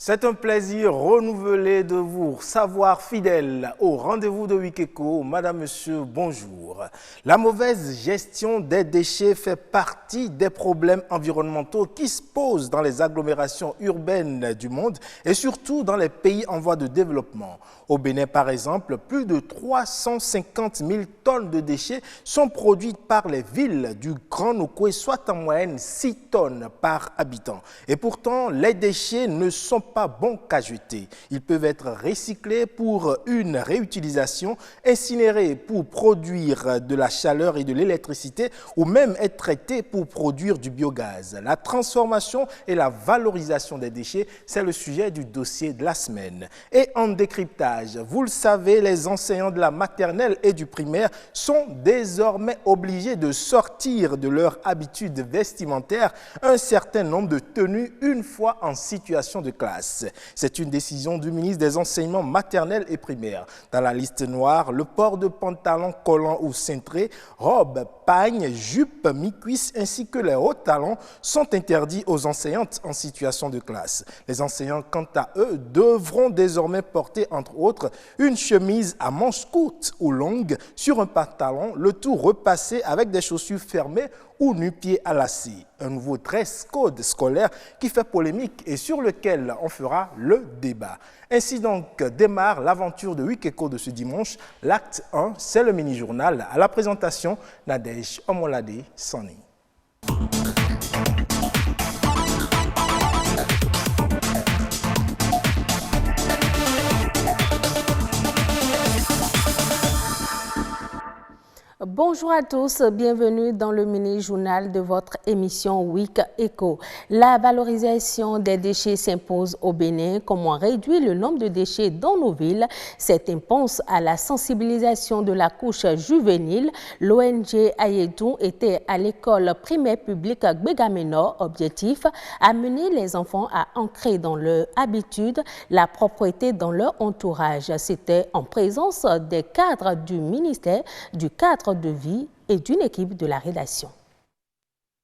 C'est un plaisir renouvelé de vous savoir fidèle au rendez-vous de Wikeko. Madame, Monsieur, bonjour. La mauvaise gestion des déchets fait partie des problèmes environnementaux qui se posent dans les agglomérations urbaines du monde et surtout dans les pays en voie de développement. Au Bénin, par exemple, plus de 350 000 tonnes de déchets sont produites par les villes du Grand Nokoué, soit en moyenne 6 tonnes par habitant. Et pourtant, les déchets ne sont pas bons qu'à jeter. Ils peuvent être recyclés pour une réutilisation, incinérés pour produire de la chaleur et de l'électricité ou même être traités pour produire du biogaz. La transformation et la valorisation des déchets, c'est le sujet du dossier de la semaine. Et en décryptage, vous le savez, les enseignants de la maternelle et du primaire sont désormais obligés de sortir de leur habitude vestimentaire un certain nombre de tenues une fois en situation de classe. C'est une décision du ministre des Enseignements maternels et primaires. Dans la liste noire, le port de pantalons collants ou cintrés, robes, pagnes, jupes, mi-cuisses ainsi que les hauts talons sont interdits aux enseignantes en situation de classe. Les enseignants, quant à eux, devront désormais porter, entre autres, une chemise à manches courtes ou longues sur un pantalon, le tout repassé avec des chaussures fermées ou nu-pieds à lacets. Un nouveau dress code scolaire qui fait polémique et sur lequel on fera le débat. Ainsi donc démarre l'aventure de Wikeko de ce dimanche. L'acte 1, c'est le mini-journal. À la présentation, Nadège Omolade Sani. Bonjour à tous, bienvenue dans le mini-journal de votre émission Week Eco. La valorisation des déchets s'impose au Bénin. Comment réduire le nombre de déchets dans nos villes? Cette impulse à la sensibilisation de la couche juvénile. L'ONG Ayedou était à l'école primaire publique Gbegameno. Objectif, amener les enfants à ancrer dans leur habitude la propreté dans leur entourage. C'était en présence des cadres du ministère du cadre de vie et d'une équipe de la rédaction.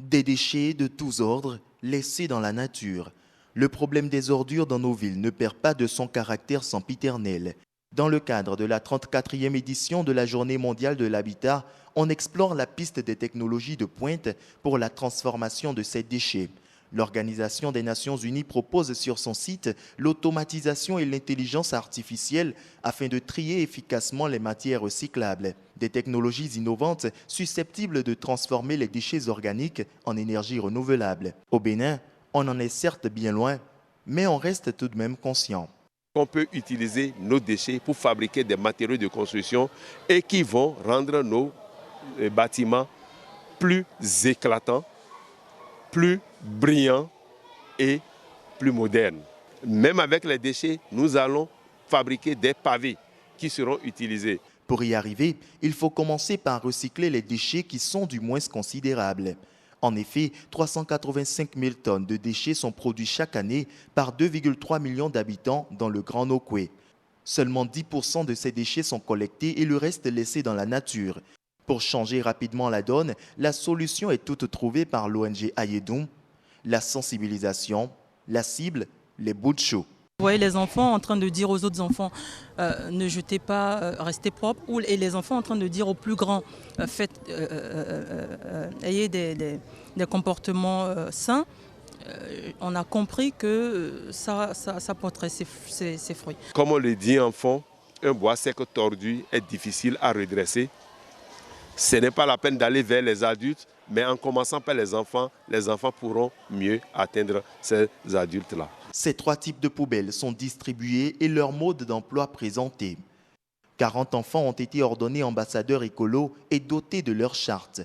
Des déchets de tous ordres laissés dans la nature. Le problème des ordures dans nos villes ne perd pas de son caractère sempiternel. Dans le cadre de la 34e édition de la Journée mondiale de l'habitat, on explore la piste des technologies de pointe pour la transformation de ces déchets. L'Organisation des Nations Unies propose sur son site l'automatisation et l'intelligence artificielle afin de trier efficacement les matières recyclables. Des technologies innovantes susceptibles de transformer les déchets organiques en énergie renouvelable. Au Bénin, on en est certes bien loin, mais on reste tout de même conscient. On peut utiliser nos déchets pour fabriquer des matériaux de construction et qui vont rendre nos bâtiments plus éclatants, plus brillants et plus modernes. Même avec les déchets, nous allons fabriquer des pavés qui seront utilisés. Pour y arriver, il faut commencer par recycler les déchets qui sont du moins considérables. En effet, 385 000 tonnes de déchets sont produits chaque année par 2,3 millions d'habitants dans le Grand Nokoué. Seulement 10% de ces déchets sont collectés et le reste laissé dans la nature. Pour changer rapidement la donne, la solution est toute trouvée par l'ONG Ayedou. La sensibilisation, la cible, les bouts de chou. Vous voyez les enfants en train de dire aux autres enfants ne jetez pas, restez propres, et les enfants en train de dire aux plus grands ayez des comportements sains. On a compris que ça porterait ses fruits. Comme on le dit en fond, un bois sec tordu est difficile à redresser. Ce n'est pas la peine d'aller vers les adultes, mais en commençant par les enfants pourront mieux atteindre ces adultes-là. Ces 3 types de poubelles sont distribués et leur mode d'emploi présenté. 40 enfants ont été ordonnés ambassadeurs écolos et dotés de leur charte.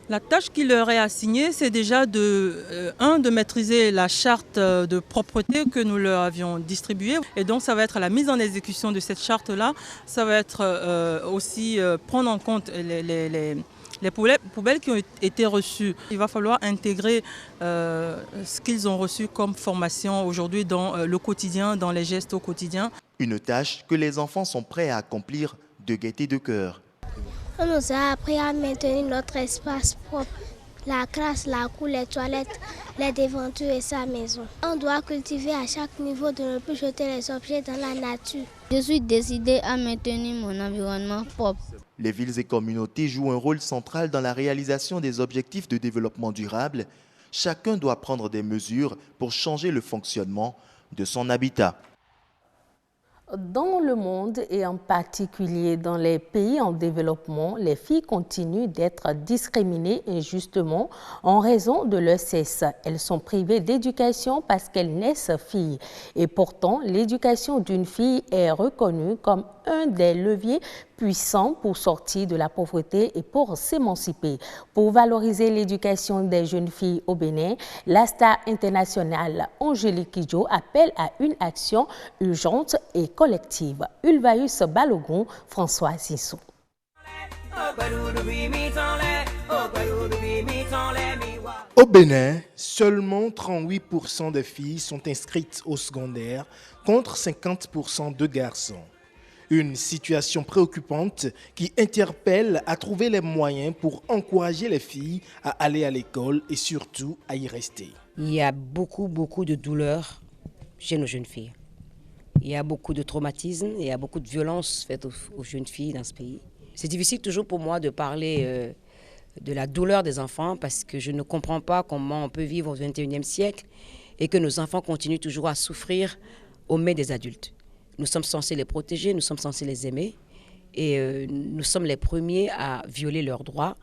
La tâche qui leur est assignée, c'est déjà de maîtriser la charte de propreté que nous leur avions distribuée. Et donc, ça va être la mise en exécution de cette charte-là. Ça va être aussi prendre en compte les poubelles qui ont été reçues. Il va falloir intégrer ce qu'ils ont reçu comme formation aujourd'hui dans le quotidien, dans les gestes au quotidien. Une tâche que les enfants sont prêts à accomplir de gaieté de cœur. On nous a appris à maintenir notre espace propre, la classe, la cour, les toilettes, les devantures et sa maison. On doit cultiver à chaque niveau de ne plus jeter les objets dans la nature. Je suis décidé à maintenir mon environnement propre. Les villes et communautés jouent un rôle central dans la réalisation des objectifs de développement durable. Chacun doit prendre des mesures pour changer le fonctionnement de son habitat. Dans le monde et en particulier dans les pays en développement, les filles continuent d'être discriminées injustement en raison de leur sexe. Elles sont privées d'éducation parce qu'elles naissent filles. Et pourtant, l'éducation d'une fille est reconnue comme un des leviers puissants pour sortir de la pauvreté et pour s'émanciper. Pour valoriser l'éducation des jeunes filles au Bénin, la star internationale Angélique Kidjo appelle à une action urgente et collective. Ulvaeus Balogun, François Zissou. Au Bénin, seulement 38% des filles sont inscrites au secondaire contre 50% de garçons. Une situation préoccupante qui interpelle à trouver les moyens pour encourager les filles à aller à l'école et surtout à y rester. Il y a beaucoup de douleurs chez nos jeunes filles. Il y a beaucoup de traumatismes, il y a beaucoup de violences faites aux jeunes filles dans ce pays. C'est difficile toujours pour moi de parler de la douleur des enfants parce que je ne comprends pas comment on peut vivre au XXIe siècle et que nos enfants continuent toujours à souffrir aux mains des adultes. Nous sommes censés les protéger, nous sommes censés les aimer et nous sommes les premiers à violer leurs droits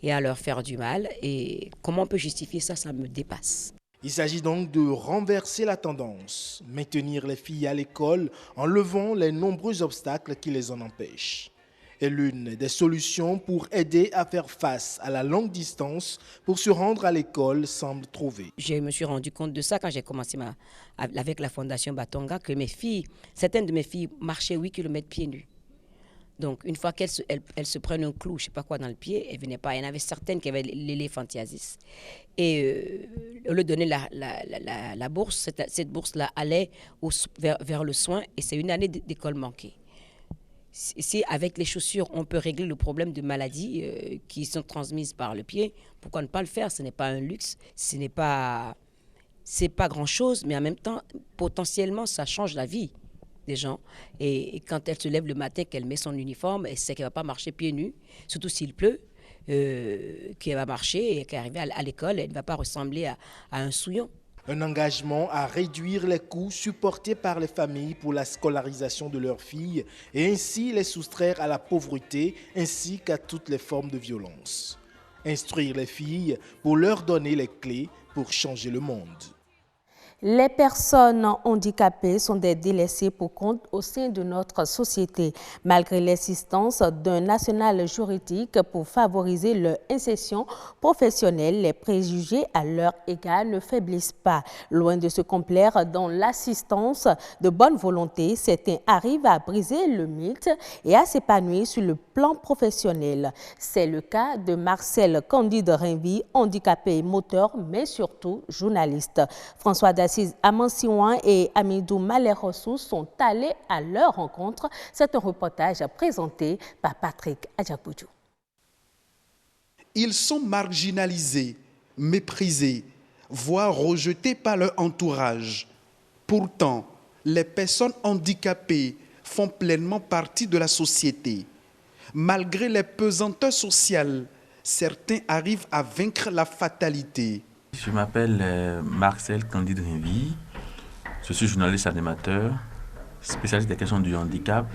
et à leur faire du mal. Et comment on peut justifier ça, ça me dépasse. Il s'agit donc de renverser la tendance, maintenir les filles à l'école en levant les nombreux obstacles qui les en empêchent. Et l'une des solutions pour aider à faire face à la longue distance pour se rendre à l'école semble trouver. Je me suis rendu compte de ça quand j'ai commencé avec la fondation Batonga, que certaines de mes filles marchaient 8 km pieds nus. Donc une fois qu'elles se prennent un clou, je ne sais pas quoi, dans le pied, elles ne venaient pas. Il y en avait certaines qui avaient l'éléphantiasis. Et on leur donnait la bourse, cette bourse-là allait vers le soin et c'est une année d'école manquée. Si avec les chaussures, on peut régler le problème de maladies qui sont transmises par le pied, pourquoi ne pas le faire? Ce n'est pas un luxe, c'est pas grand-chose, mais en même temps, potentiellement, ça change la vie des gens. Et quand elle se lève le matin, qu'elle met son uniforme, elle sait qu'elle ne va pas marcher pieds nus, surtout s'il pleut, qu'elle va marcher et qu'elle arrive à l'école, elle ne va pas ressembler à un souillon. Un engagement à réduire les coûts supportés par les familles pour la scolarisation de leurs filles et ainsi les soustraire à la pauvreté ainsi qu'à toutes les formes de violence. Instruire les filles pour leur donner les clés pour changer le monde. Les personnes handicapées sont des délaissés pour compte au sein de notre société. Malgré l'existence d'un national juridique pour favoriser leur insertion professionnelle, les préjugés à leur égard ne faiblissent pas. Loin de se complaire dans l'assistance de bonne volonté, certains arrivent à briser le mythe et à s'épanouir sur le plan professionnel. C'est le cas de Marcel Candide Rinvi, handicapé moteur, mais surtout journaliste. François Dassis Amansiouan et Amidou Malherossou sont allés à leur rencontre. C'est un reportage présenté par Patrick Adjaboudjou. Ils sont marginalisés, méprisés, voire rejetés par leur entourage. Pourtant, les personnes handicapées font pleinement partie de la société. Malgré les pesanteurs sociales, certains arrivent à vaincre la fatalité. Je m'appelle Marcel Candide Rinvi. Je suis journaliste animateur, spécialiste des questions du handicap.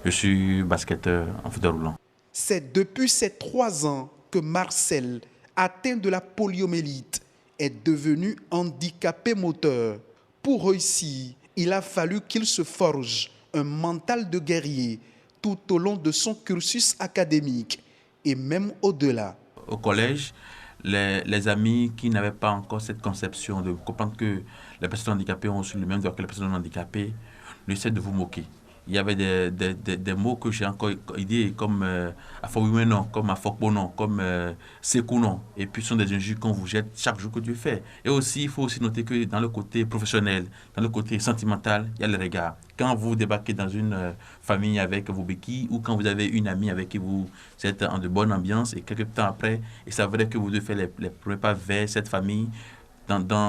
Je suis basketteur en fauteuil roulant. C'est depuis ses 3 ans que Marcel, atteint de la poliomyélite, est devenu handicapé moteur. Pour réussir, il a fallu qu'il se forge un mental de guerrier tout au long de son cursus académique et même au-delà. Au collège, les amis qui n'avaient pas encore cette conception de comprendre que les personnes handicapées ont aussi le même droit que les personnes handicapées, essaient de vous moquer. il y avait des mots que j'ai encore dit comme Afowimenon, comme Afokbonon, comme Sekounon. Et puis ce sont des injures qu'on vous jette chaque jour que Dieu fait. Et aussi, il faut aussi noter que dans le côté professionnel, dans le côté sentimental, il y a le regard. Quand vous débarquez dans une famille avec vos béquilles ou quand vous avez une amie avec qui vous êtes en de bonne ambiance et quelques temps après, et c'est vrai que vous devez faire les premiers pas vers cette famille,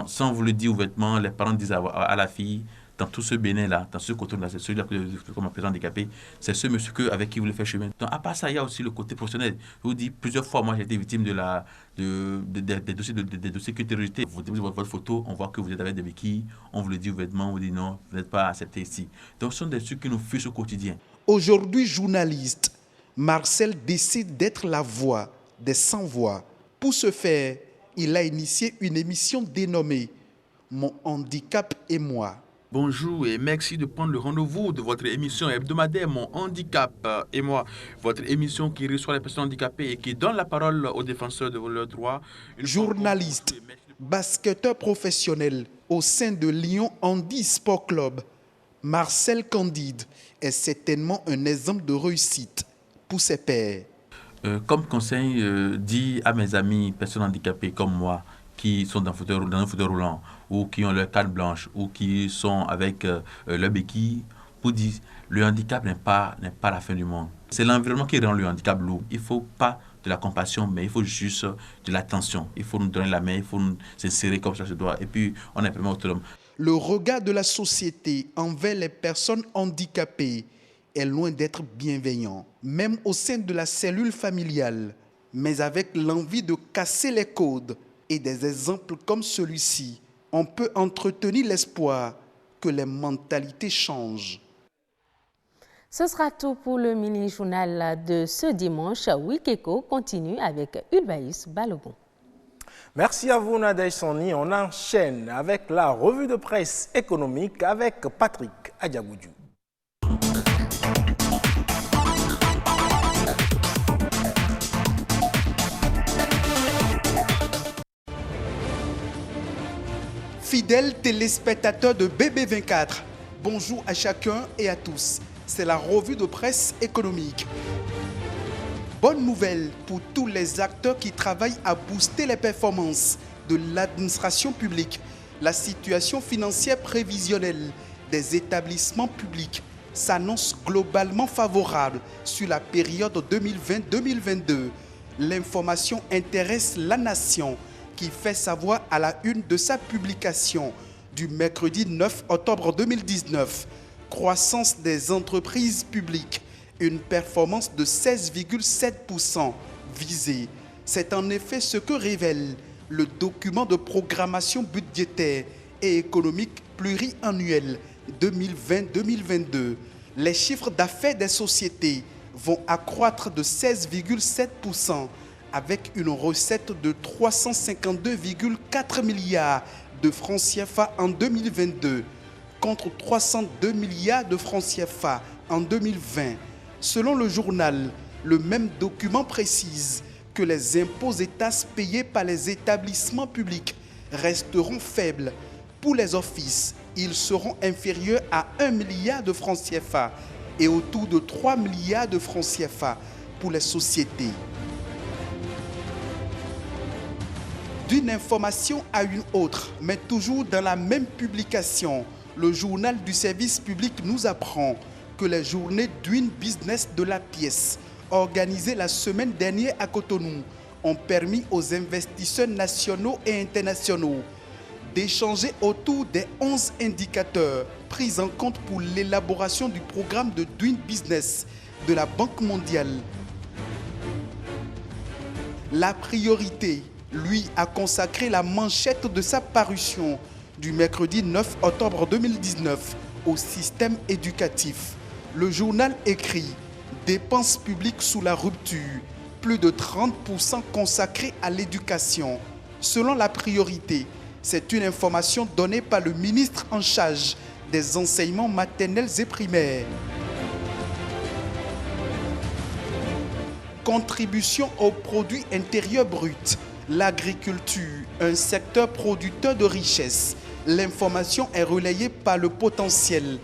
sans vous le dire ouvertement, les parents disent à la fille, dans tout ce Bénin-là, dans ce côté-là, c'est celui-là que comme un président handicapé, c'est ce monsieur avec qui vous voulez faire chemin. Donc, à part ça, il y a aussi le côté professionnel. Je vous dis, plusieurs fois, moi, j'ai été victime des dossiers qui étaient rejetés. Vous déposez votre photo, on voit que vous êtes avec des béquilles, on vous le dit ouvertement, on vous dit non, vous n'êtes pas accepté ici. Donc, ce sont des trucs qui nous fuient au quotidien. Aujourd'hui, journaliste, Marcel décide d'être la voix des sans-voix. Pour ce faire, il a initié une émission dénommée « Mon handicap et moi ». Bonjour et merci de prendre le rendez-vous de votre émission hebdomadaire Mon handicap et moi, votre émission qui reçoit les personnes handicapées et qui donne la parole aux défenseurs de leurs droits. Journaliste, basketteur professionnel au sein de Lyon Handi Sport Club, Marcel Candide est certainement un exemple de réussite pour ses pairs. Comme conseil dit à mes amis personnes handicapées comme moi, qui sont dans un fauteuil roulant, ou qui ont leur carte blanche, ou qui sont avec leur béquille, pour dire le handicap n'est pas la fin du monde. C'est l'environnement qui rend le handicap lourd. Il ne faut pas de la compassion, mais il faut juste de l'attention. Il faut nous donner la main, il faut nous s'insérer comme ça se doit, et puis on est vraiment autonome. Le regard de la société envers les personnes handicapées est loin d'être bienveillant, même au sein de la cellule familiale, mais avec l'envie de casser les codes. Et des exemples comme celui-ci, on peut entretenir l'espoir que les mentalités changent. Ce sera tout pour le mini-journal de ce dimanche. Wikeko continue avec Ulvaïs Balogun. Merci à vous, Nadège Soni. On enchaîne avec la revue de presse économique avec Patrick Adiagoudjou. Fidèles téléspectateurs de BB24, bonjour à chacun et à tous. C'est la revue de presse économique. Bonne nouvelle pour tous les acteurs qui travaillent à booster les performances de l'administration publique. La situation financière prévisionnelle des établissements publics s'annonce globalement favorable sur la période 2020-2022. L'information intéresse la nation, qui fait savoir à la une de sa publication du mercredi 9 octobre 2019, croissance des entreprises publiques, une performance de 16,7% visée. C'est en effet ce que révèle le document de programmation budgétaire et économique pluriannuel 2020-2022. Les chiffres d'affaires des sociétés vont accroître de 16,7%, avec une recette de 352,4 milliards de francs CFA en 2022, contre 302 milliards de francs CFA en 2020. Selon le journal, le même document précise que les impôts et taxes payés par les établissements publics resteront faibles. Pour les offices, ils seront inférieurs à 1 milliard de francs CFA et autour de 3 milliards de francs CFA pour les sociétés. D'une information à une autre, mais toujours dans la même publication, le journal du service public nous apprend que les journées Doing Business de la pièce, organisées la semaine dernière à Cotonou, ont permis aux investisseurs nationaux et internationaux d'échanger autour des 11 indicateurs pris en compte pour l'élaboration du programme de Doing Business de la Banque mondiale. La priorité, lui, a consacré la manchette de sa parution du mercredi 9 octobre 2019 au système éducatif. Le journal écrit « Dépenses publiques sous la rupture », plus de 30% consacrés à l'éducation. Selon la priorité, c'est une information donnée par le ministre en charge des enseignements maternels et primaires. Contribution au produit intérieur brut. L'agriculture, un secteur producteur de richesse. L'information est relayée par le potentiel.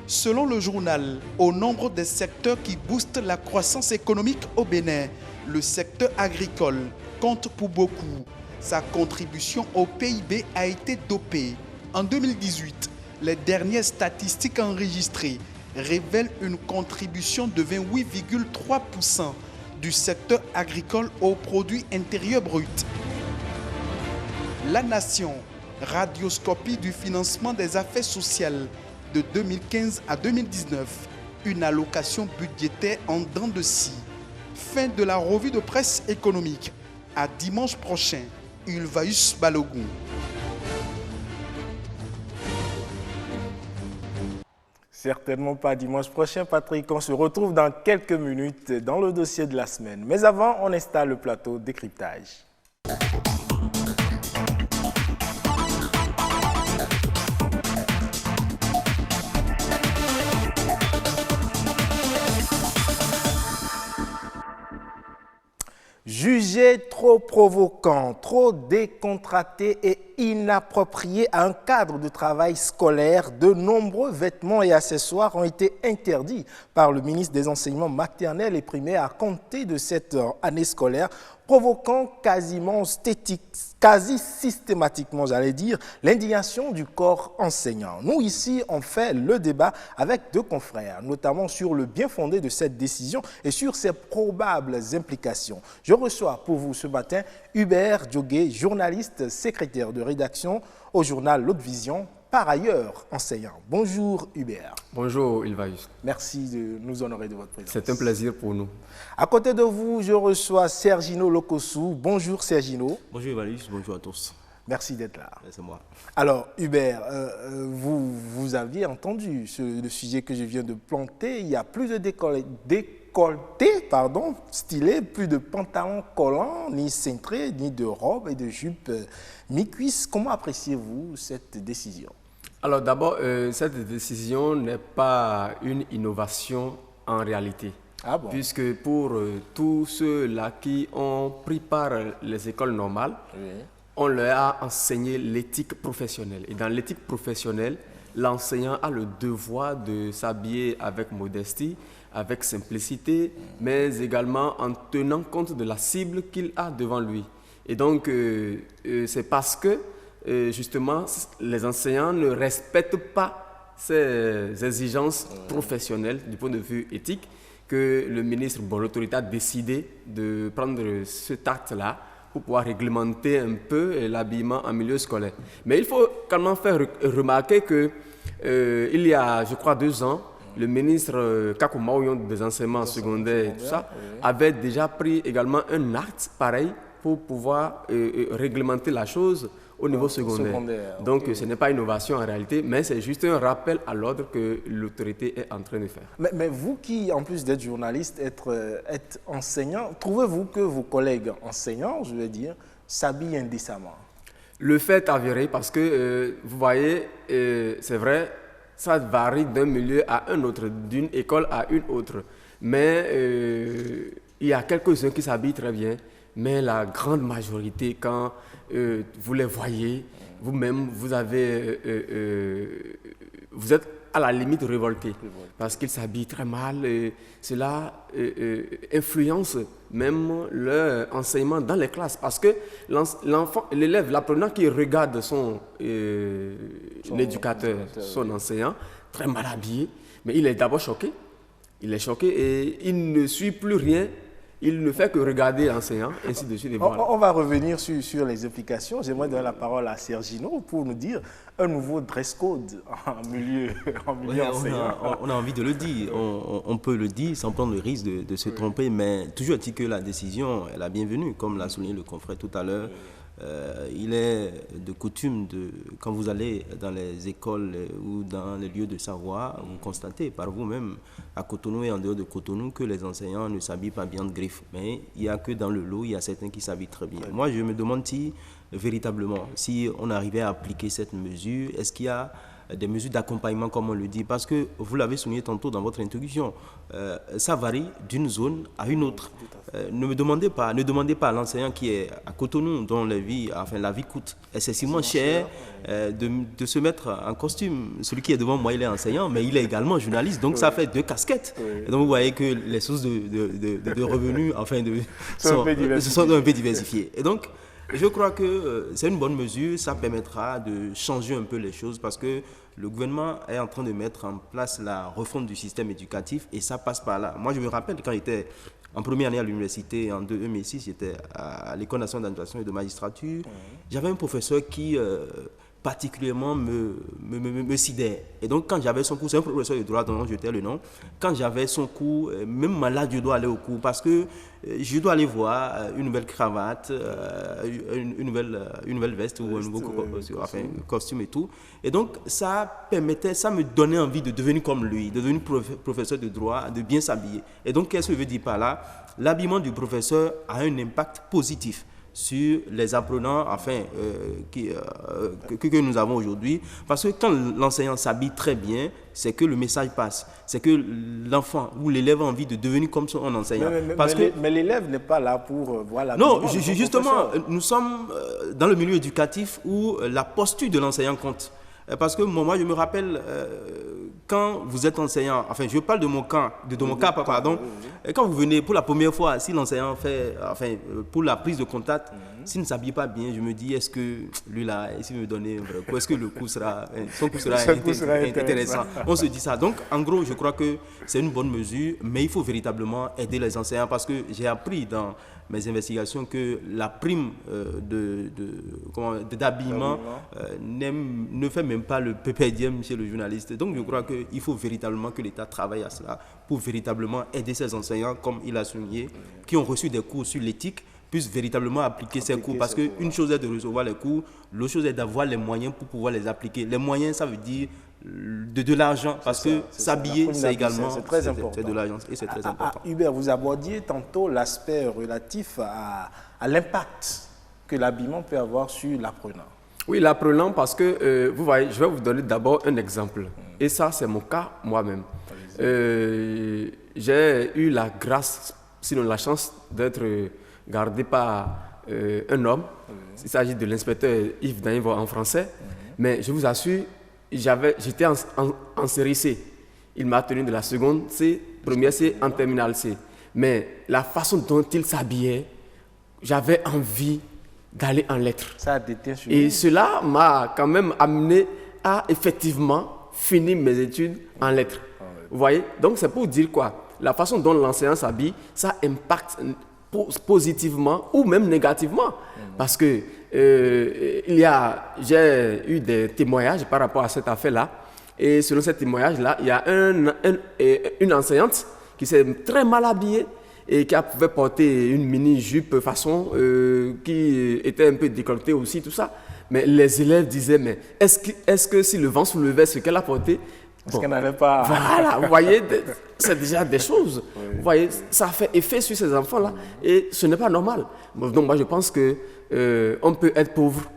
Selon le journal, au nombre des secteurs qui boostent la croissance économique au Bénin, le secteur agricole compte pour beaucoup. Sa contribution au PIB a été dopée. En 2018, les dernières statistiques enregistrées révèlent une contribution de 28,3% du secteur agricole au produit intérieur brut. La Nation, radioscopie du financement des affaires sociales de 2015 à 2019, une allocation budgétaire en dents de scie. Fin de la revue de presse économique. À dimanche prochain, Ulvaeus Balogun. Certainement pas dimanche prochain, Patrick. On se retrouve dans quelques minutes dans le dossier de la semaine. Mais avant, on installe le plateau décryptage. Jugé trop provoquant, trop décontracté et inapproprié à un cadre de travail scolaire, de nombreux vêtements et accessoires ont été interdits par le ministre des Enseignements maternels et primaires à compter de cette année scolaire, provoquant quasi systématiquement, l'indignation du corps enseignant. Nous, ici, on fait le débat avec deux confrères, notamment sur le bien fondé de cette décision et sur ses probables implications. Je reçois pour vous ce matin Hubert Diogué, journaliste, secrétaire de rédaction au journal L'Autre Vision, par ailleurs enseignant. Bonjour Hubert. Bonjour Ulvaeus. Merci de nous honorer de votre présence. C'est un plaisir pour nous. À côté de vous, je reçois Sergino Lokossou. Bonjour Sergino. Bonjour Ulvaeus, bonjour à tous. Merci d'être là. C'est moi. Alors Hubert, vous aviez entendu le sujet que je viens de planter. Il y a plus de décolleté, stylé, plus de pantalons collants, ni cintrés, ni de robes et de jupes mi-cuisses. Comment appréciez-vous cette décision? Alors d'abord, cette décision n'est pas une innovation en réalité. Ah bon? Puisque pour tous ceux-là qui ont pris part les écoles normales, oui, on leur a enseigné l'éthique professionnelle. Et dans l'éthique professionnelle, l'enseignant a le devoir de s'habiller avec modestie, avec simplicité, mais également en tenant compte de la cible qu'il a devant lui. Et donc, c'est parce que, justement, les enseignants ne respectent pas ces exigences professionnelles du point de vue éthique que le ministre, l'autorité a décidé de prendre cet acte-là pour pouvoir réglementer un peu l'habillement en milieu scolaire. Mais il faut quand même faire remarquer que il y a, je crois, 2 ans, le ministre Kakou Maouyon des enseignements secondaires et tout ça, oui, avait déjà pris également un acte pareil pour pouvoir réglementer la chose au niveau secondaire. Donc ce n'est pas une innovation en réalité, mais c'est juste un rappel à l'ordre que l'autorité est en train de faire. Mais vous qui, en plus d'être journaliste, êtes enseignant, trouvez-vous que vos collègues enseignants, je veux dire, s'habillent indécemment? Le fait avéré, parce que vous voyez, c'est vrai, ça varie d'un milieu à un autre, d'une école à une autre. Mais il y a quelques-uns qui s'habillent très bien, mais la grande majorité, quand vous les voyez, vous-même, vous êtes à la limite révolté, parce qu'ils s'habillent très mal. Et cela influence même leur enseignement dans les classes, parce que l'élève, l'apprenant qui regarde son éducateur, son enseignant, très mal habillé, mais il est d'abord choqué. Il est choqué et il ne suit plus rien. Il ne fait que regarder l'enseignant, ainsi de suite. Voilà. On va revenir sur les implications. J'aimerais donner la parole à Sergino pour nous dire un nouveau dress code en milieu enseignant. On a envie de le dire. On peut le dire sans prendre le risque de se tromper, mais toujours est-il que la décision est la bienvenue, comme l'a souligné le confrère tout à l'heure. Il est de coutume, quand vous allez dans les écoles ou dans les lieux de savoir, vous constatez par vous-même, à Cotonou et en dehors de Cotonou, que les enseignants ne s'habillent pas bien de griffe. Mais il n'y a que dans le lot, il y a certains qui s'habillent très bien. Moi, je me demande si, véritablement, si on arrivait à appliquer cette mesure, est-ce qu'il y a des mesures d'accompagnement, comme on le dit, parce que vous l'avez souligné tantôt dans votre introduction, ça varie d'une zone à une autre. Ne demandez pas à l'enseignant qui est à Cotonou, dont la vie coûte excessivement cher, de se mettre en costume. Celui qui est devant moi, il est enseignant, mais il est également journaliste, donc ça fait 2 casquettes. Et donc vous voyez que les sources de revenus sont un peu diversifiées. Et donc, je crois que c'est une bonne mesure, ça permettra de changer un peu les choses parce que le gouvernement est en train de mettre en place la refonte du système éducatif et ça passe par là. Moi, je me rappelle quand j'étais en première année à l'université, en 2006, j'étais à l'École nationale d'administration et de magistrature. J'avais un professeur qui particulièrement me sidère. Et donc, quand j'avais son cours, c'est un professeur de droit dont je tais le nom, quand j'avais son cours, même malade, je dois aller au cours parce que je dois aller voir une nouvelle cravate, une nouvelle veste ou un nouveau costume et tout. Et donc, ça me donnait envie de devenir comme lui, de devenir professeur de droit, de bien s'habiller. Et donc, qu'est-ce que je veux dire par là? L'habillement du professeur a un impact positif sur les apprenants que nous avons aujourd'hui. Parce que quand l'enseignant s'habille très bien, c'est que le message passe. C'est que l'enfant ou l'élève a envie de devenir comme son enseignant. Mais l'élève n'est pas là pour voir la... Non, justement, nous sommes dans le milieu éducatif où la posture de l'enseignant compte. Parce que moi, je me rappelle, quand vous êtes enseignant, je parle de mon cas, quand vous venez pour la première fois, si l'enseignant pour la prise de contact, s'il ne s'habille pas bien, je me dis, est-ce que lui là, s'il me donnait un vrai coup, est-ce que son cours sera intéressant? On se dit ça. Donc, en gros, je crois que c'est une bonne mesure, mais il faut véritablement aider les enseignants parce que j'ai appris dans mes investigations que la prime d'habillement ne fait même pas le ppdiem chez le journaliste. Donc je crois qu'il faut véritablement que l'État travaille à cela pour véritablement aider ces enseignants, comme il a souligné, qui ont reçu des cours sur l'éthique, puissent véritablement appliquer ces cours. Parce qu'une chose est de recevoir les cours, l'autre chose est d'avoir les moyens pour pouvoir les appliquer. Les moyens, ça veut dire de l'argent, parce que s'habiller, c'est également très important. C'est de l'argent et c'est très important. Hubert, vous abordiez tantôt l'aspect relatif à l'impact que l'habillement peut avoir sur l'apprenant. Oui, l'apprenant, parce que, vous voyez, je vais vous donner d'abord un exemple. Et ça, c'est mon cas moi-même. J'ai eu la grâce, sinon la chance, d'être gardé par un homme. Il s'agit de l'inspecteur Yves Daïvo en français. Mais je vous assure, j'étais en série C. Il m'a tenu de la seconde C, première C, en terminale C. Mais la façon dont il s'habillait, j'avais envie d'aller en lettres. Ça a déteint sur Et cela m'a quand même amené à effectivement finir mes études en lettres. Vous voyez? Donc c'est pour dire quoi? La façon dont l'enseignant s'habille, ça impacte positivement ou même négativement. Parce que j'ai eu des témoignages par rapport à cette affaire-là. Et selon ces témoignages-là, il y a une enseignante qui s'est très mal habillée et qui pouvait porter une mini-jupe façon qui était un peu décolletée aussi, tout ça. Mais les élèves disaient, mais est-ce que si le vent soulevait ce qu'elle a porté, parce qu'elle n'avait pas... Voilà, vous voyez, c'est déjà des choses. Oui. Vous voyez, ça fait effet sur ces enfants-là et ce n'est pas normal. Donc moi, je pense qu'on peut être pauvre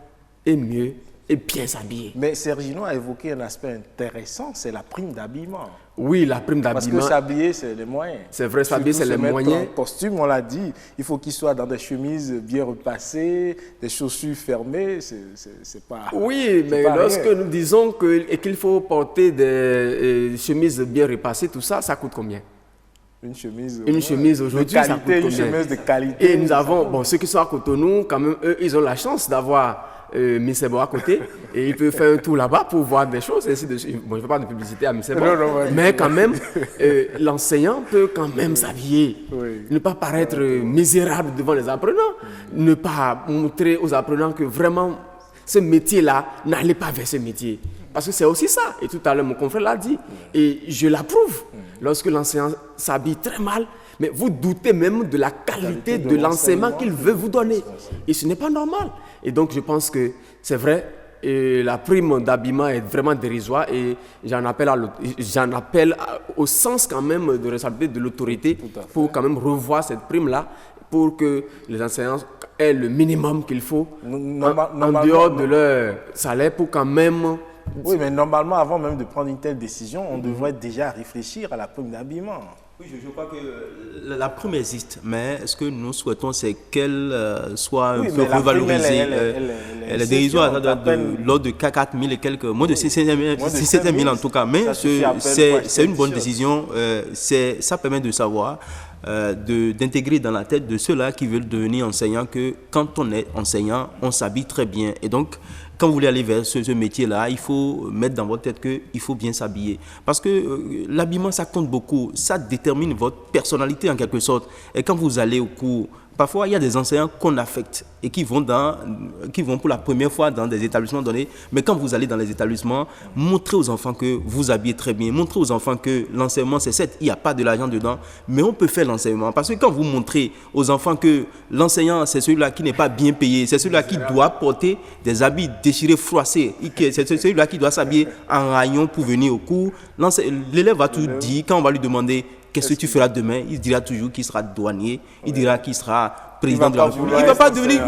et mieux et bien s'habiller. Mais Sergino a évoqué un aspect intéressant, c'est la prime d'habillement. Oui, la prime d'habillement. Parce que s'habiller, c'est les moyens. C'est vrai, s'habiller, c'est les moyens. En costume, on l'a dit, il faut qu'il soit dans des chemises bien repassées, des chaussures fermées, c'est pas... Oui, mais lorsque nous disons qu'il faut porter des chemises bien repassées, tout ça, ça coûte combien? Une chemise aujourd'hui, ça coûte combien? Une chemise de qualité. Et nous avons, ceux qui sont à Cotonou, quand même, eux, ils ont la chance d'avoir Missebo à côté et il peut faire un tour là-bas pour voir des choses. Ainsi de suite. Bon, je ne fais pas de publicité à Missebo, mais quand même, l'enseignant peut quand même s'habiller, ne pas paraître misérable devant les apprenants, ne pas montrer aux apprenants que vraiment ce métier-là, n'allez pas vers ce métier. Parce que c'est aussi ça. Et tout à l'heure, mon confrère l'a dit. Et je l'approuve. Lorsque l'enseignant s'habille très mal, mais vous doutez même de la qualité de l'enseignement qu'il veut vous donner. Et ce n'est pas normal. Et donc, je pense que c'est vrai, et la prime d'habillement est vraiment dérisoire et j'en appelle au sens quand même de responsabilité de l'autorité pour quand même revoir cette prime-là pour que les enseignants aient le minimum qu'il faut en dehors de leur salaire pour quand même Oui, mais normalement, avant même de prendre une telle décision, on devrait déjà réfléchir à la prime d'habillement. Oui, je crois que la prime existe, mais ce que nous souhaitons, c'est qu'elle soit un peu revalorisée. Elle est dérisoire, de l'ordre de 4 000 et quelques, moins de 7 000 en tout cas. Mais c'est une bonne décision. Ça permet de savoir, d'intégrer dans la tête de ceux-là qui veulent devenir enseignants que quand on est enseignant, on s'habille très bien. Et donc, quand vous voulez aller vers ce métier-là, il faut mettre dans votre tête qu'il faut bien s'habiller. Parce que l'habillement, ça compte beaucoup. Ça détermine votre personnalité en quelque sorte. Et quand vous allez au cours, parfois, il y a des enseignants qu'on affecte et qui vont pour la première fois dans des établissements donnés. Mais quand vous allez dans les établissements, montrez aux enfants que vous habillez très bien. Montrez aux enfants que l'enseignement, c'est certes, il n'y a pas de l'argent dedans, mais on peut faire l'enseignement. Parce que quand vous montrez aux enfants que l'enseignant, c'est celui-là qui n'est pas bien payé, c'est celui-là qui doit porter des habits déchirés, froissés, c'est celui-là qui doit s'habiller en rayon pour venir au cours, l'élève va tout dire. Quand on va lui demander qu'est-ce que tu feras demain, il dira toujours qu'il sera douanier, il dira qu'il sera président de la République. Il ne va pas devenir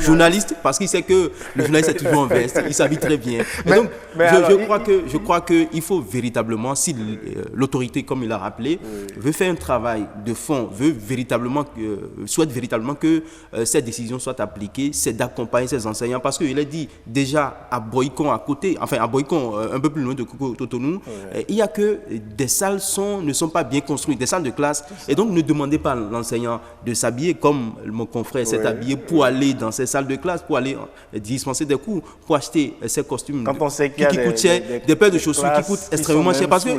journaliste parce qu'il sait que le journaliste est toujours en veste, il s'habille très bien. Donc, je crois qu'il faut véritablement, si l'autorité, comme il a rappelé, veut faire un travail de fond, souhaite véritablement que cette décision soit appliquée, c'est d'accompagner ces enseignants. Parce qu'il a dit déjà à Boycon à côté, enfin à Boycon un peu plus loin de Cotonou, il y a que des salles ne sont pas bien construites, des salles de classe. Et donc ne demandez pas à l'enseignant de s'habiller comme mon confrère s'est habillé pour aller dans ces salles de classe, pour aller dispenser des cours, pour acheter ces costumes qui coûtent cher, des paires de chaussures qui coûtent extrêmement cher. Parce qu'il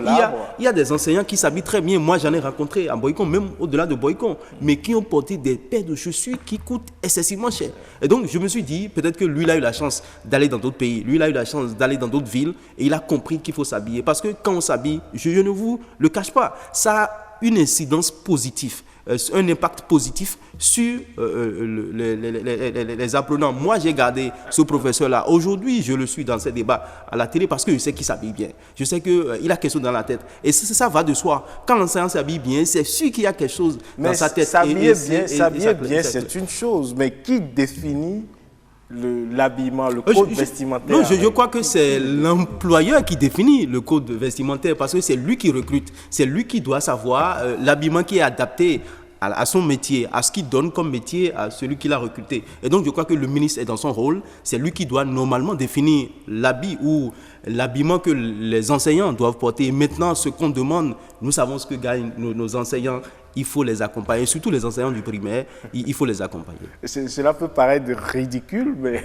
y a des enseignants qui s'habillent très bien. Moi, j'en ai rencontré à Boycon, même au-delà de Boycon, mais qui ont porté des paires de chaussures qui coûtent excessivement cher. Et donc, je me suis dit, peut-être que lui, il a eu la chance d'aller dans d'autres pays, lui, il a eu la chance d'aller dans d'autres villes, et il a compris qu'il faut s'habiller. Parce que quand on s'habille, je ne vous le cache pas, ça a une incidence positive, un impact positif sur les apprenants. Moi, j'ai gardé ce professeur-là. Aujourd'hui, je le suis dans ces débats à la télé parce que je sais qu'il s'habille bien. Je sais qu'il a quelque chose dans la tête. Et ça va de soi. Quand l'enseignant s'habille bien, c'est sûr qu'il y a quelque chose dans sa tête. S'habiller bien, c'est une chose. Mais qui définit l'habillement, le code vestimentaire? Non, je crois que c'est l'employeur qui définit le code vestimentaire parce que c'est lui qui recrute, c'est lui qui doit savoir l'habillement qui est adapté à son métier, à ce qu'il donne comme métier à celui qui l'a recruté. Et donc je crois que le ministre est dans son rôle, c'est lui qui doit normalement définir l'habit ou l'habillement que les enseignants doivent porter. Et maintenant, ce qu'on demande, nous savons ce que gagnent nos enseignants, il faut les accompagner, surtout les enseignants du primaire, il faut les accompagner. Cela peut paraître ridicule, mais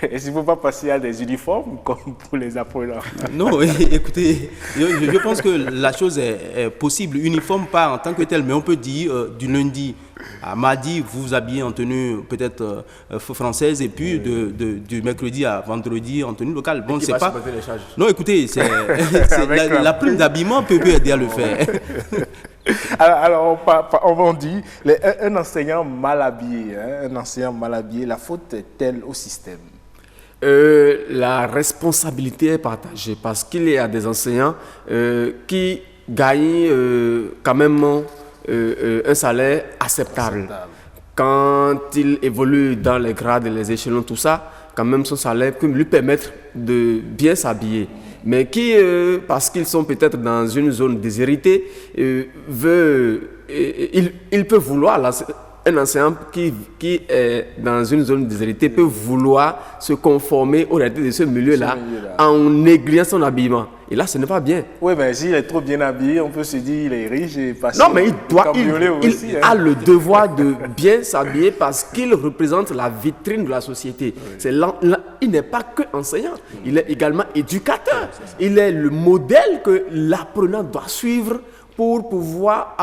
est-ce qu'il ne faut pas passer à des uniformes comme pour les apprenants? Non, écoutez, je pense que la chose est possible. Uniforme pas en tant que tel, mais on peut dire du lundi à mardi, vous vous habillez en tenue peut-être française et puis du mercredi à vendredi en tenue locale. Bon, c'est pas... Non, écoutez, la prime d'habillement peut aider à le faire. Alors, on dit, un enseignant mal habillé, la faute est-elle au système? La responsabilité est partagée parce qu'il y a des enseignants qui gagnent quand même un salaire acceptable. Quand il évolue dans les grades et les échelons, tout ça, quand même son salaire peut lui permettre de bien s'habiller. Mais qui, parce qu'ils sont peut-être dans une zone déshéritée, il peut vouloir, un enseignant qui est dans une zone déshéritée peut vouloir se conformer aux réalités de ce milieu-là en négligeant son habillement. Et là, ce n'est pas bien. Oui, mais s'il est trop bien habillé, on peut se dire qu'il est riche et pas. Non, mais il a le devoir de bien s'habiller parce qu'il représente la vitrine de la société. Il n'est pas que enseignant, il est également éducateur. Il est le modèle que l'apprenant doit suivre pour pouvoir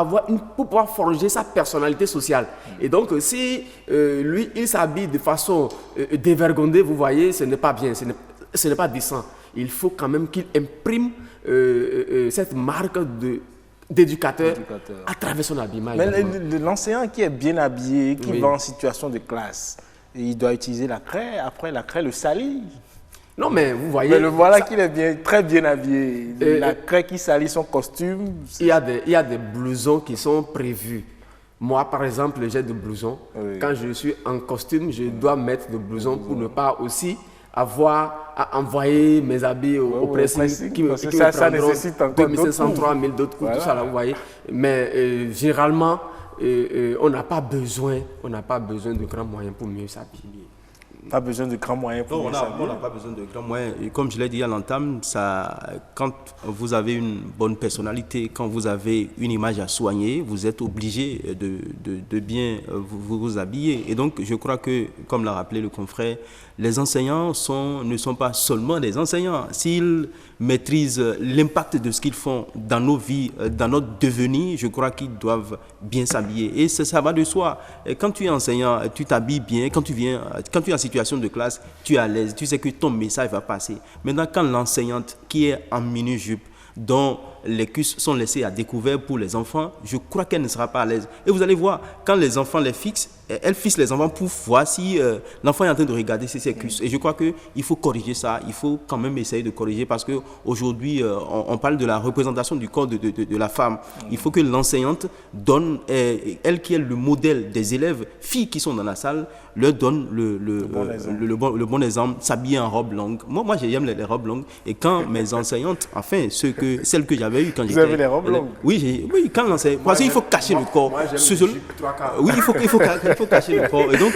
forger sa personnalité sociale. Et donc, si lui, il s'habille de façon dévergondée, vous voyez, ce n'est pas bien, ce n'est pas décent. Il faut quand même qu'il imprime cette marque d'éducateur à travers son habillement. Mais l'enseignant qui est bien habillé, qui va en situation de classe, il doit utiliser la craie, après la craie le salit. Non, mais vous voyez... Mais le voilà qu'il est très bien habillé. La craie qui salit son costume... Il y a des blousons qui sont prévus. Moi, par exemple, j'ai des blousons. Oui. Quand je suis en costume, je dois mettre des blousons pour ne pas aussi avoir à envoyer mes habits au pressing qui me prendront nécessite encore 2500, 3000 d'autres coûts, tout ça là, vous voyez. Mais généralement, on n'a pas besoin de grands moyens pour mieux s'habiller. Pas besoin de grands moyens pour mieux s'habiller. On n'a pas besoin de grands moyens. Et comme je l'ai dit à l'entame, quand vous avez une bonne personnalité, quand vous avez une image à soigner, vous êtes obligé de bien vous habiller. Et donc, je crois que, comme l'a rappelé le confrère, les enseignants ne sont pas seulement des enseignants. S'ils maîtrisent l'impact de ce qu'ils font dans nos vies, dans notre devenir, je crois qu'ils doivent bien s'habiller. Et ça va de soi. Et quand tu es enseignant, tu t'habilles bien. Quand tu es en situation de classe, tu es à l'aise. Tu sais que ton message va passer. Maintenant, quand l'enseignante qui est en mini-jupe, dont les cuisses sont laissées à découvert pour les enfants, je crois qu'elle ne sera pas à l'aise. Et vous allez voir, quand les enfants les fixent, elle fixe les enfants pour voir si l'enfant est en train de regarder ses cuisses. Et je crois qu'il faut corriger ça, il faut quand même essayer de corriger parce qu'aujourd'hui, on parle de la représentation du corps de la femme. Il faut que l'enseignante donne, elle qui est le modèle des élèves, filles qui sont dans la salle, leur donne le bon exemple, s'habiller en robe longue. Moi j'aime les robes longues. Et quand mes enseignantes, enfin, celles que j'avais eues quand j'étais... Vous avez les robes longues? Oui, quand l'enseignant... Parce qu'il faut cacher le corps. Oui, il faut cacher le corps. Et donc,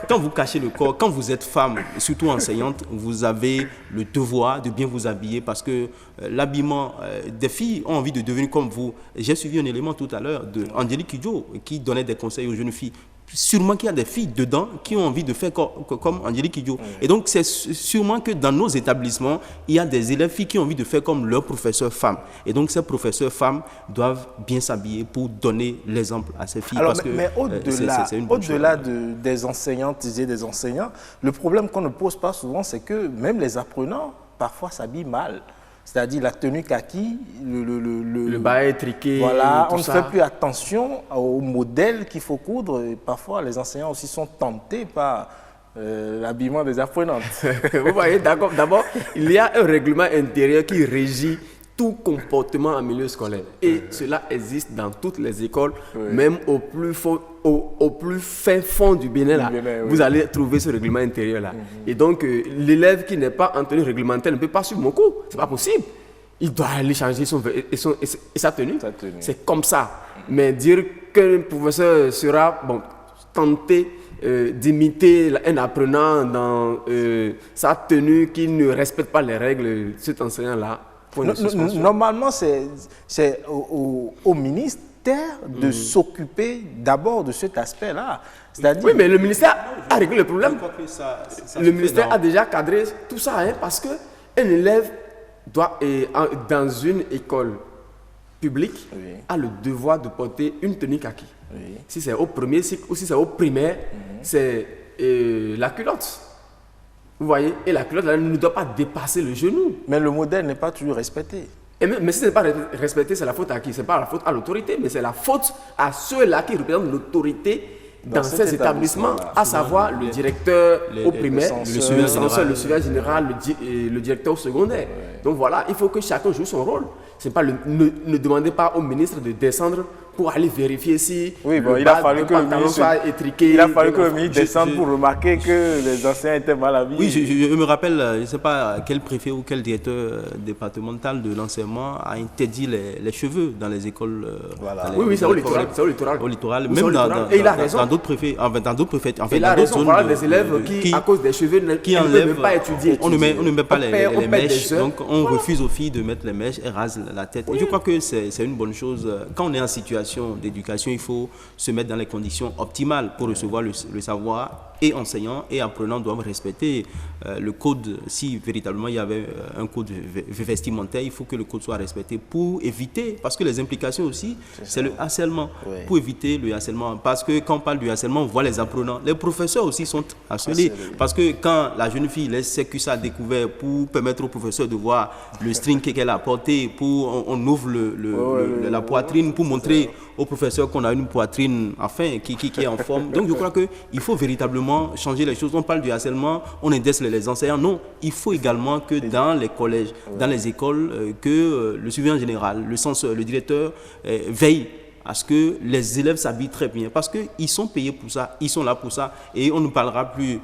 quand vous cachez le corps, quand vous êtes femme, surtout enseignante, vous avez le devoir de bien vous habiller parce que l'habillement des filles ont envie de devenir comme vous. J'ai suivi un élément tout à l'heure d'Angélique Kidjo qui donnait des conseils aux jeunes filles. Sûrement qu'il y a des filles dedans qui ont envie de faire comme Angélique Kidjo. Et donc, c'est sûrement que dans nos établissements, il y a des élèves filles qui ont envie de faire comme leurs professeurs femmes. Et donc, ces professeurs femmes doivent bien s'habiller pour donner l'exemple à ces filles. Alors, parce mais au-delà des enseignantes et des enseignants, le problème qu'on ne pose pas souvent, c'est que même les apprenants, parfois, s'habillent mal. C'est-à-dire la tenue kaki, le bas étriqué. Voilà, on ne fait plus attention au modèle qu'il faut coudre. Et parfois, les enseignants aussi sont tentés par l'habillement des apprenantes. Vous voyez, d'accord. D'abord, il y a un règlement intérieur qui régit tout comportement en milieu scolaire. Et cela existe dans toutes les écoles, même au plus fin fond du Bénin, là, vous allez trouver ce règlement intérieur-là. Et donc, l'élève qui n'est pas en tenue réglementaire ne peut pas suivre mon cours. Ce n'est pas possible. Il doit aller changer sa tenue. C'est comme ça. Mais dire qu'un professeur sera tenté d'imiter un apprenant dans sa tenue qui ne respecte pas les règles, cet enseignant-là, normalement, c'est au ministère de s'occuper d'abord de cet aspect-là. Oui, mais le ministère a réglé le problème. Le ministère a déjà cadré tout ça, parce qu'un élève doit, dans une école publique, a le devoir de porter une tenue kaki. Si c'est au premier cycle ou si c'est au primaire, c'est la culotte. Vous voyez, et la culotte ne doit pas dépasser le genou. Mais le modèle n'est pas toujours respecté. Mais si ce n'est pas respecté, c'est la faute à qui? Ce n'est pas la faute à l'autorité, mais c'est la faute à ceux-là qui représentent l'autorité dans ces établissements, à savoir le directeur au primaire, le censeur, le surveillant général, le directeur au secondaire. Donc voilà, il faut que chacun joue son rôle. Ne demandez pas au ministre de descendre pour aller vérifier si il a fallu que le ministre soit étriqué. Il a fallu que le ministre descende pour remarquer que les enseignants étaient mal habillés. Oui, je me rappelle, je ne sais pas quel préfet ou quel directeur départemental de l'enseignement a interdit les cheveux dans les écoles. Oui, c'est au littoral. Au littoral, même dans d'autres préfets. Dans d'autres préfets. Il a raison, on parle des élèves qui, à cause des cheveux, ne peuvent pas étudier. On ne met pas les mèches, donc on refuse aux filles de mettre les mèches et rase la tête. Et je crois que c'est une bonne chose. Quand on est en situation d'éducation, il faut se mettre dans les conditions optimales pour recevoir le savoir. Et enseignants et apprenants doivent respecter le code. Si véritablement il y avait un code vestimentaire, il faut que le code soit respecté pour éviter, parce que les implications aussi, c'est le harcèlement. Pour éviter le harcèlement. Parce que quand on parle du harcèlement, on voit les apprenants. Les professeurs aussi sont harcelés. Parce que quand la jeune fille laisse ses cuisses à découvert pour permettre au professeur de voir le string qu'elle a porté, on ouvre la poitrine pour montrer au professeur qu'on a une poitrine qui est en forme. Donc je crois qu'il faut véritablement changer les choses. On parle du harcèlement, on indexe les enseignants. Non, il faut également que dans les collèges, dans les écoles, que le surveillant général, le censeur, le directeur veille à ce que les élèves s'habillent très bien. Parce qu'ils sont payés pour ça, ils sont là pour ça. Et on ne parlera plus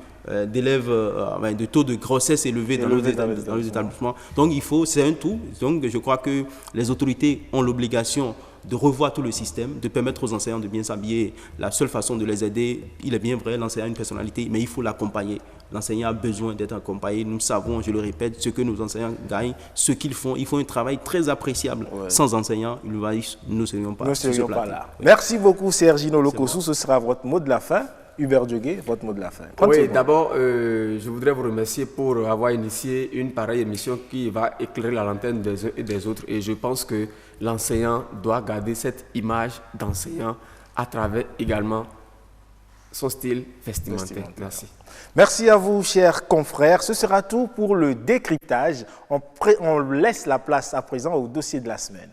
d'élèves, de taux de grossesse élevés dans nos établissements. Donc c'est un tout. Donc je crois que les autorités ont l'obligation de revoir tout le système, de permettre aux enseignants de bien s'habiller. La seule façon de les aider, il est bien vrai, l'enseignant a une personnalité, mais il faut l'accompagner. L'enseignant a besoin d'être accompagné. Nous savons, je le répète, ce que nos enseignants gagnent, ce qu'ils font. Ils font un travail très appréciable. Ouais. Sans enseignants, nous ne serions pas là. Oui. Merci beaucoup, Sergino Lokossou. Ce sera votre mot de la fin. Hubert Diogué, votre mot de la fin. Oui, d'abord, je voudrais vous remercier pour avoir initié une pareille émission qui va éclairer la lanterne des uns et des autres. Et je pense que l'enseignant doit garder cette image d'enseignant à travers également son style vestimentaire. Merci. Merci à vous, chers confrères. Ce sera tout pour le décryptage. On laisse la place à présent au dossier de la semaine.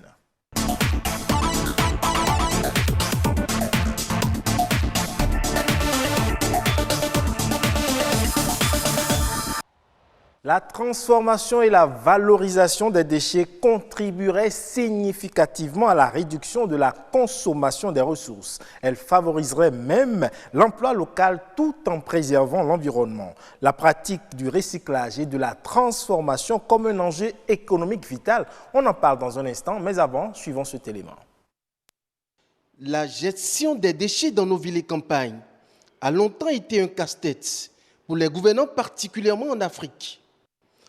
La transformation et la valorisation des déchets contribueraient significativement à la réduction de la consommation des ressources. Elle favoriserait même l'emploi local tout en préservant l'environnement. La pratique du recyclage et de la transformation comme un enjeu économique vital. On en parle dans un instant, mais avant, suivons cet élément. La gestion des déchets dans nos villes et campagnes a longtemps été un casse-tête pour les gouvernants, particulièrement en Afrique.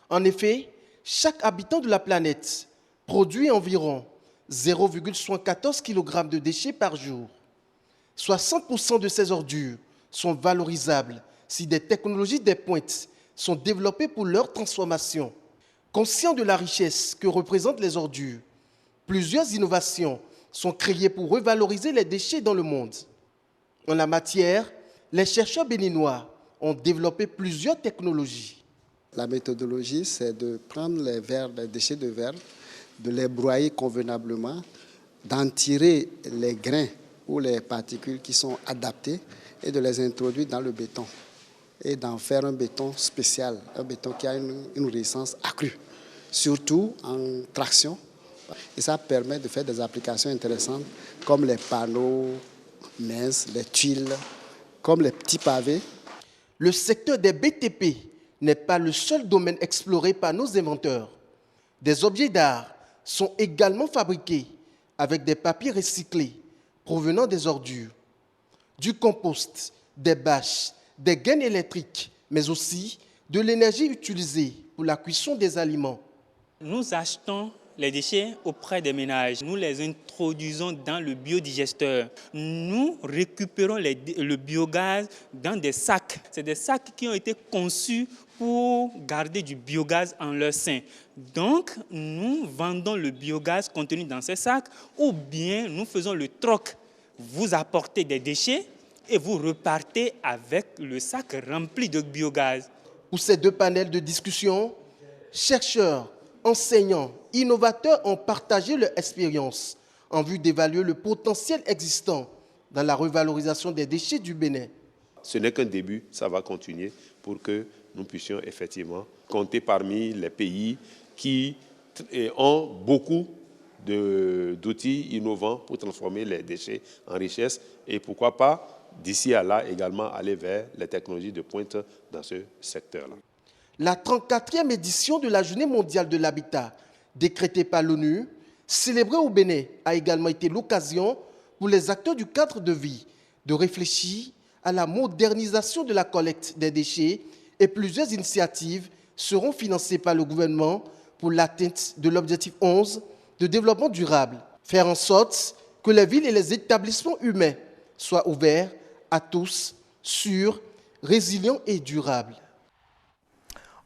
En effet, chaque habitant de la planète produit environ 0,74 kg de déchets par jour. 60% de ces ordures sont valorisables si des technologies de pointe sont développées pour leur transformation. Conscient de la richesse que représentent les ordures, plusieurs innovations sont créées pour revaloriser les déchets dans le monde. En la matière, les chercheurs béninois ont développé plusieurs technologies. La méthodologie, c'est de prendre les déchets de verre, de les broyer convenablement, d'en tirer les grains ou les particules qui sont adaptées et de les introduire dans le béton et d'en faire un béton spécial, un béton qui a une résistance accrue, surtout en traction. Et ça permet de faire des applications intéressantes comme les panneaux minces, les tuiles, comme les petits pavés. Le secteur des BTP n'est pas le seul domaine exploré par nos inventeurs. Des objets d'art sont également fabriqués avec des papiers recyclés provenant des ordures, du compost, des bâches, des gaines électriques, mais aussi de l'énergie utilisée pour la cuisson des aliments. Nous achetons les déchets auprès des ménages. Nous les introduisons dans le biodigesteur. Nous récupérons le biogaz dans des sacs. C'est des sacs qui ont été conçus pour garder du biogaz en leur sein. Donc, nous vendons le biogaz contenu dans ces sacs ou bien nous faisons le troc. Vous apportez des déchets et vous repartez avec le sac rempli de biogaz. Pour ces deux panels de discussion, chercheurs, enseignants, innovateurs ont partagé leur expérience en vue d'évaluer le potentiel existant dans la revalorisation des déchets du Bénin. Ce n'est qu'un début, ça va continuer pour que nous puissions effectivement compter parmi les pays qui ont beaucoup d'outils innovants pour transformer les déchets en richesse et pourquoi pas, d'ici à là, également aller vers les technologies de pointe dans ce secteur-là. La 34e édition de la Journée mondiale de l'habitat, décrétée par l'ONU, célébrée au Bénin, a également été l'occasion pour les acteurs du cadre de vie de réfléchir à la modernisation de la collecte des déchets et plusieurs initiatives seront financées par le gouvernement pour l'atteinte de l'objectif 11 de développement durable. Faire en sorte que les villes et les établissements humains soient ouverts à tous, sûrs, résilients et durables.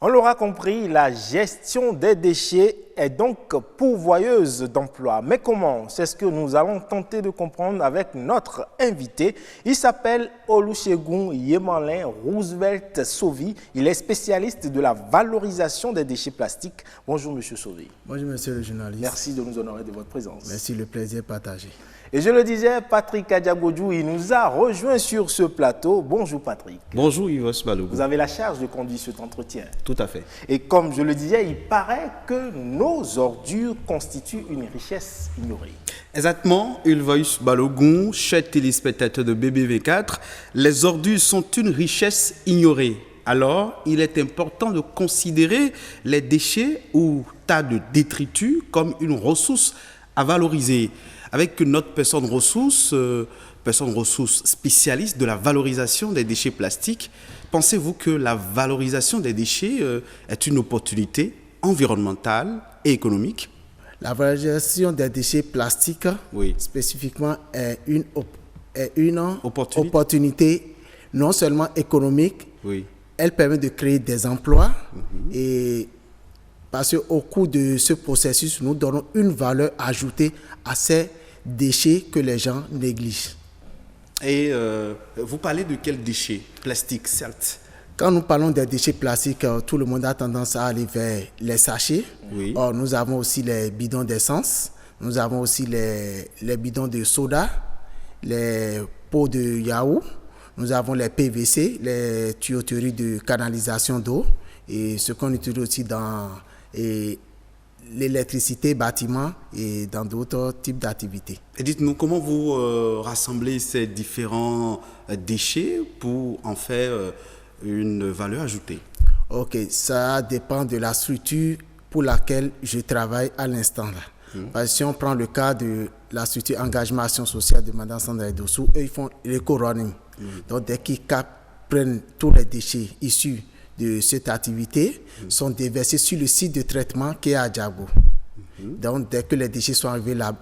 On l'aura compris, la gestion des déchets est donc pourvoyeuse d'emplois. Mais comment? C'est ce que nous allons tenter de comprendre avec notre invité. Il s'appelle Olusegun Yemalin Roosevelt Sovi. Il est spécialiste de la valorisation des déchets plastiques. Bonjour, monsieur Sovi. Bonjour, monsieur le journaliste. Merci de nous honorer de votre présence. Merci, le plaisir partagé. Et je le disais, Patrick Adjagodjou, il nous a rejoint sur ce plateau. Bonjour Patrick. Bonjour Yves Balogun. Vous avez la charge de conduire cet entretien. Tout à fait. Et comme je le disais, il paraît que nos ordures constituent une richesse ignorée. Exactement, Yves Balogun, chers téléspectateurs de BBV4, les ordures sont une richesse ignorée. Alors, il est important de considérer les déchets ou tas de détritus comme une ressource à valoriser. Avec notre personne ressource spécialiste de la valorisation des déchets plastiques, pensez-vous que la valorisation des déchets est une opportunité environnementale et économique? La valorisation des déchets plastiques, spécifiquement, est une opportunité non seulement économique, elle permet de créer des emplois, et parce qu'au cours de ce processus, nous donnons une valeur ajoutée à ces déchets que les gens négligent. Et vous parlez de quels déchets plastiques, certes? Quand nous parlons des déchets plastiques, tout le monde a tendance à aller vers les sachets. Or, nous avons aussi les bidons d'essence, nous avons aussi les bidons de soda, les pots de yaourt, nous avons les PVC, les tuyauteries de canalisation d'eau, et ce qu'on utilise aussi dans l'électricité, bâtiment et dans d'autres types d'activités. Et dites-nous, comment vous rassemblez ces différents déchets pour en faire une valeur ajoutée? Ok, ça dépend de la structure pour laquelle je travaille à l'instant là. Parce que si on prend le cas de la structure engagement action sociale de Mme Sandra Dossou, eux ils font l'éco-running. Donc dès qu'ils prennent tous les déchets issus de cette activité, sont déversés sur le site de traitement qui est à Djabo. Donc dès que les déchets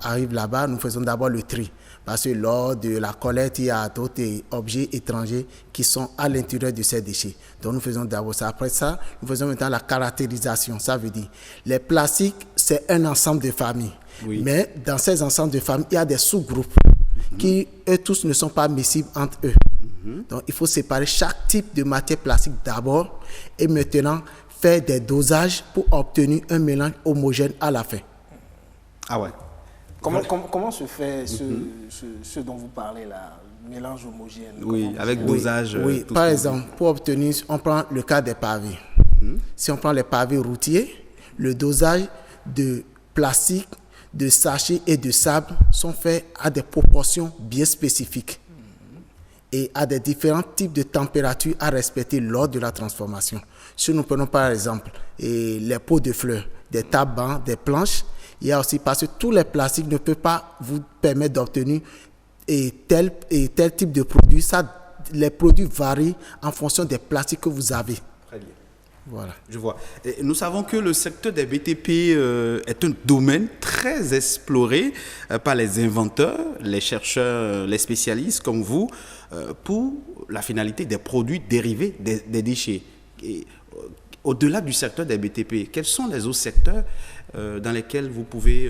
arrivent là-bas, nous faisons d'abord le tri. Parce que lors de la collecte, il y a d'autres objets étrangers qui sont à l'intérieur de ces déchets. Donc nous faisons d'abord ça. Après ça, nous faisons maintenant la caractérisation. Ça veut dire, les plastiques, c'est un ensemble de familles. Mais dans ces ensembles de familles, il y a des sous-groupes qui, eux tous, ne sont pas miscibles entre eux. Donc il faut séparer chaque type de matière plastique d'abord et maintenant faire des dosages pour obtenir un mélange homogène à la fin. Ah ouais. Comment se fait ce dont vous parlez là, mélange homogène? Oui, avec dosage. Oui, par exemple, pour obtenir, on prend le cas des pavés. Si on prend les pavés routiers, le dosage de plastique, de sachets et de sable sont faits à des proportions bien spécifiques et à des différents types de températures à respecter lors de la transformation. Si nous prenons par exemple les pots de fleurs, des tables, des planches, il y a aussi, parce que tous les plastiques ne peuvent pas vous permettre d'obtenir tel type de produit. Les produits varient en fonction des plastiques que vous avez. Très bien. Voilà. Je vois. Et nous savons que le secteur des BTP est un domaine très exploré par les inventeurs, les chercheurs, les spécialistes comme vous, pour la finalité des produits dérivés des déchets. Et, au-delà du secteur des BTP, quels sont les autres secteurs dans lesquels vous pouvez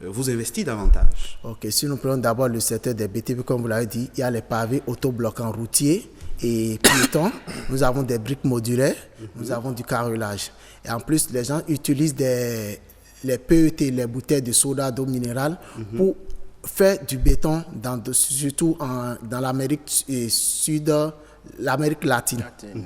vous investir davantage? Ok, si nous prenons d'abord le secteur des BTP, comme vous l'avez dit, il y a les pavés autobloquants routiers et piétons. Nous avons des briques modulaires, nous avons du carrelage. Et en plus, les gens utilisent les PET, les bouteilles de soda d'eau minérale, pour faire du béton, surtout dans l'Amérique sud, l'Amérique latine.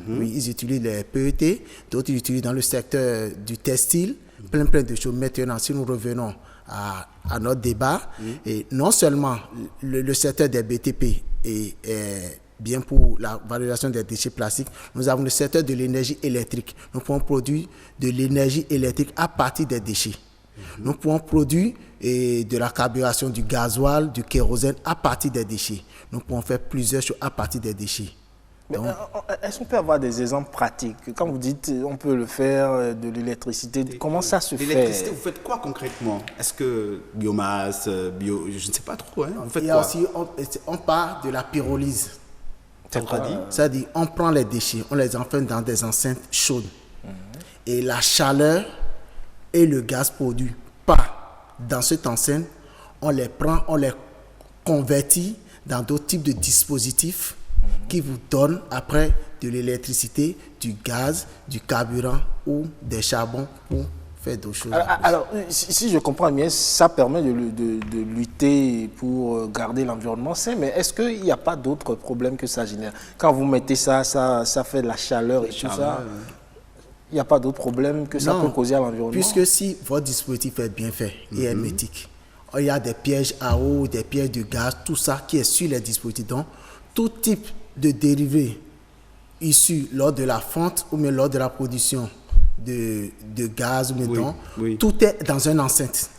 Oui, ils utilisent les PET, d'autres ils utilisent dans le secteur du textile, plein de choses. Maintenant, si nous revenons à notre débat, et non seulement le secteur des BTP est bien pour la valorisation des déchets plastiques, nous avons le secteur de l'énergie électrique. Nous pouvons produire de l'énergie électrique à partir des déchets. Nous pouvons produire de la carburation, du gasoil, du kérosène à partir des déchets. Nous pouvons faire plusieurs choses à partir des déchets. Est-ce qu'on peut avoir des exemples pratiques? Quand vous dites on peut le faire, de l'électricité, comment ça se fait? L'électricité, vous faites quoi concrètement? Est-ce que biomasse, je ne sais pas trop. Hein? Vous faites quoi? Aussi, on part de la pyrolyse. C'est-à-dire, on prend les déchets, on les enferme dans des enceintes chaudes. Et la chaleur et le gaz produit dans cette enceinte, on les prend, on les convertit dans d'autres types de dispositifs qui vous donnent après de l'électricité, du gaz, du carburant ou des charbons pour faire d'autres choses. Alors, si je comprends bien, ça permet de lutter pour garder l'environnement sain, mais est-ce qu'il n'y a pas d'autres problèmes que ça génère? Quand vous mettez ça fait de la chaleur et tout ça. Il n'y a pas d'autres problèmes que ça peut causer à l'environnement? Puisque si votre dispositif est bien fait et hermétique, il y a des pièges à eau, des pièges de gaz, tout ça qui est sur les dispositifs. Donc, tout type de dérivés issus lors de la fonte ou même lors de la production de gaz ou béton, tout est dans une enceinte.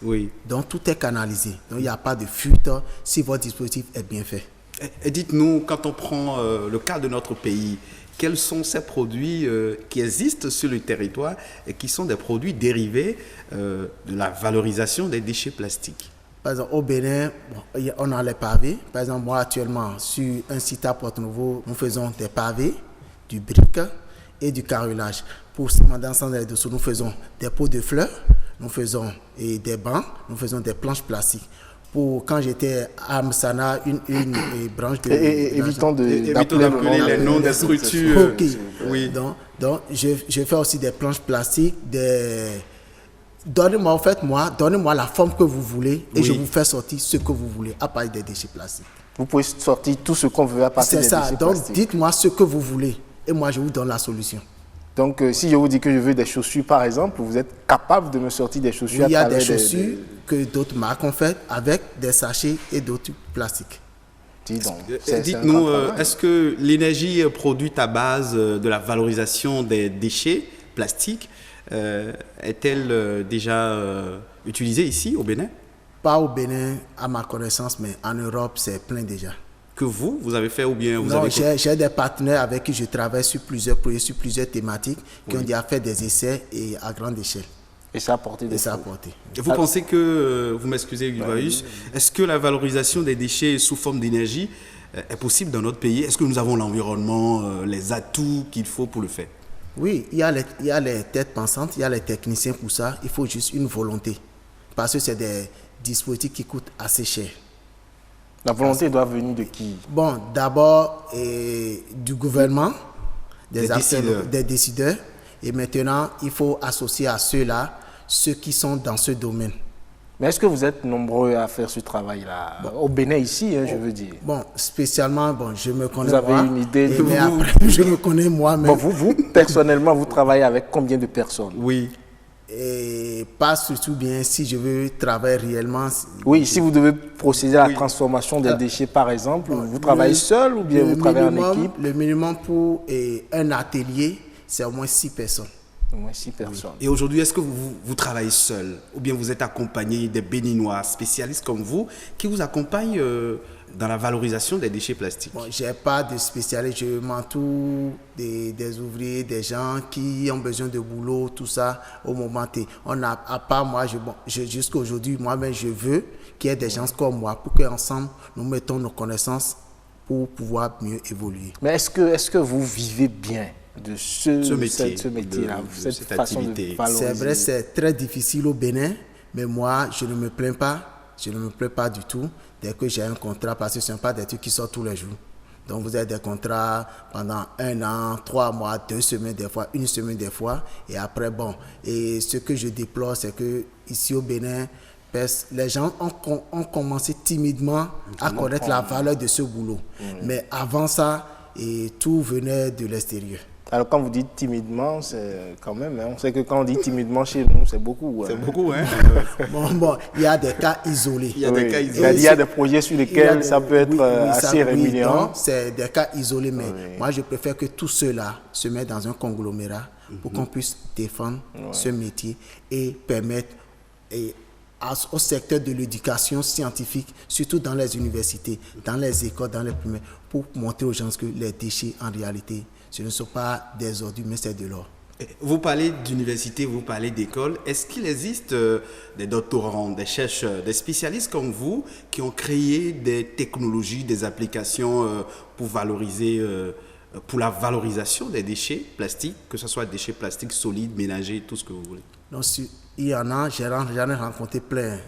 Donc tout est canalisé. Donc il n'y a pas de fuite si votre dispositif est bien fait. Et dites-nous, quand on prend le cas de notre pays, quels sont ces produits qui existent sur le territoire et qui sont des produits dérivés de la valorisation des déchets plastiques? Par exemple, au Bénin, on a les pavés. Par exemple, moi actuellement, sur un site à Porto-Novo, nous faisons des pavés, du brique et du carrelage. Pour Madame Sandra Edosso, nous faisons des pots de fleurs, nous faisons des bancs, nous faisons des planches plastiques. Pour quand j'étais à Msana, une branche de... Évitons d'appeler les noms des structures. Ok. Oui. Donc je fais aussi des planches plastiques, Donnez-moi, en fait, donnez-moi la forme que vous voulez et je vous fais sortir ce que vous voulez à partir des déchets plastiques. Vous pouvez sortir tout ce qu'on veut à partir des déchets plastiques. C'est ça. Donc, dites-moi ce que vous voulez et moi, je vous donne la solution. Donc, si je vous dis que je veux des chaussures, par exemple, vous êtes capable de me sortir des chaussures il y a des chaussures que d'autres marques ont faites avec des sachets et d'autres plastiques. Dites-nous, est-ce que l'énergie produite à base de la valorisation des déchets plastiques est-elle déjà utilisée ici au Bénin? Pas au Bénin, à ma connaissance, mais en Europe, c'est plein déjà. Que vous avez fait ou bien vous Non, avez... j'ai des partenaires avec qui je travaille sur plusieurs projets, sur plusieurs thématiques, qui ont déjà fait des essais et à grande échelle. Et ça a porté des fruits. Et vous pensez que, vous m'excusez Guivaïus, est-ce que la valorisation des déchets sous forme d'énergie est possible dans notre pays? Est-ce que nous avons l'environnement, les atouts qu'il faut pour le faire? Oui, il y a les têtes pensantes, il y a les techniciens pour ça. Il faut juste une volonté. Parce que c'est des dispositifs qui coûtent assez cher. La volonté doit venir de qui? Bon, d'abord du gouvernement, des décideurs. Et maintenant, il faut associer à ceux-là, ceux qui sont dans ce domaine. Mais est-ce que vous êtes nombreux à faire ce travail-là? Au Bénin ici, je veux dire. Bon, spécialement, je me connais. Vous avez une idée de mais après, je me connais moi-même. Bon, vous, personnellement, vous travaillez avec combien de personnes? Oui. Et pas surtout bien si je veux travailler réellement. Oui, si vous devez procéder à la transformation des déchets, par exemple, vous travaillez seul ou bien vous travaillez en équipe? Le minimum pour un atelier, c'est au moins 6 personnes. Au moins 6 personnes. Et aujourd'hui, est-ce que vous travaillez seul ou bien vous êtes accompagné des Béninois spécialistes comme vous qui vous accompagnent dans la valorisation des déchets plastiques? Bon, je n'ai pas de spécialiste, je m'entoure des ouvriers, des gens qui ont besoin de boulot, tout ça au moment T. À part moi, jusqu'à aujourd'hui, moi-même, je veux qu'il y ait des gens comme moi pour qu'ensemble, nous mettons nos connaissances pour pouvoir mieux évoluer. Mais est-ce que vous vivez bien de ce métier-là, cette façon de valoriser? C'est vrai, c'est très difficile au Bénin, mais moi, je ne me plains pas. Je ne me plains pas du tout dès que j'ai un contrat, parce que ce ne sont pas des trucs qui sortent tous les jours. Donc, vous avez des contrats pendant 1 an, 3 mois, 2 semaines des fois, 1 semaine des fois. Et après, et ce que je déplore, c'est que ici au Bénin, les gens ont commencé timidement à connaître la valeur de ce boulot. Mais avant ça, tout venait de l'extérieur. Alors, quand vous dites timidement, c'est quand même, on sait que quand on dit timidement chez nous, c'est beaucoup. C'est beaucoup, hein. Bon, il y a des cas isolés. Il y a des projets sur lesquels ça peut être assez rémunérant. C'est des cas isolés, mais moi, je préfère que tout cela se mette dans un conglomérat pour qu'on puisse défendre ce métier et permettre au secteur de l'éducation scientifique, surtout dans les universités, dans les écoles, dans les primaires, pour montrer aux gens que les déchets, en réalité, ce ne sont pas des ordures, mais c'est de l'or. Vous parlez d'université, vous parlez d'école. Est-ce qu'il existe des doctorants, des chercheurs, des spécialistes comme vous qui ont créé des technologies, des applications pour valoriser, pour la valorisation des déchets plastiques, que ce soit déchets plastiques solides, ménagers, tout ce que vous voulez? Non, il y en a, j'en ai rencontré plein.